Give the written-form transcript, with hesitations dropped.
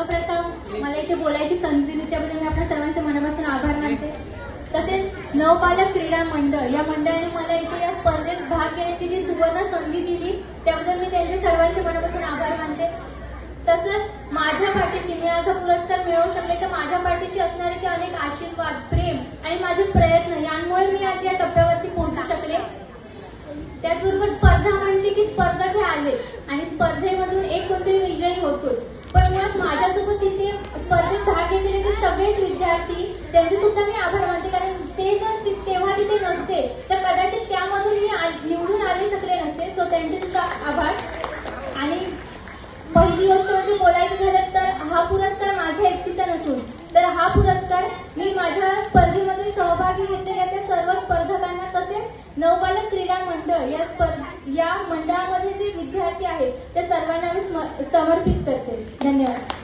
सर्वप्रथम मला इथे बोलायची संधी दिली त्याबद्दल मी आपल्या सर्वांचे मनापासून आभार मानते। तसेच नवपालक क्रीडा मंडळ या मंडळाने मला इथे या स्पर्धेत भाग घेण्याची जी सुवर्ण संधी दिली त्याबद्दल मी त्यांचे सर्वांचे मनापासून आभार मानते। तसंच माझ्या पाठीशी मी असा पुरस्कार मिळवू शकले तर माझ्या पाठीशी असणारे ते अनेक आशीर्वाद, प्रेम आणि माझे प्रयत्न यांमुळे मी आज या टप्प्यावरती पोहोचू शकले। त्याचबरोबर स्पर्धा म्हटली की स्पर्धक हे आले आणि स्पर्धेमधून एक कोणतरी विजयी होतोच, पण मुळात माझ्यासोबत तिथे स्पर्धेत भाग घेतलेले ते सगळेच विद्यार्थी त्यांचे सुद्धा मी आभार मानते, कारण ते जर तेव्हा तिथे नसते तर कदाचित त्यामधून मी निवडून आले शकले नसते। सो त्यांचे सुद्धा आभार। आणि पहिली गोष्ट म्हणजे बोलायचं झालं तर हा पुरस्कार माझ्या एकटीचा नसून तर हा पुरस्कार मी माझ्या स्पर्धेमध्ये सहभागी घेतलेल्या त्या सर्व स्पर्धकांना तसेच नवपालक क्रीडा मंडळ या मंडळामध्ये जे विद्यार्थी आहेत त्या सर्वांना मी समर्पित करते। धन्यवाद।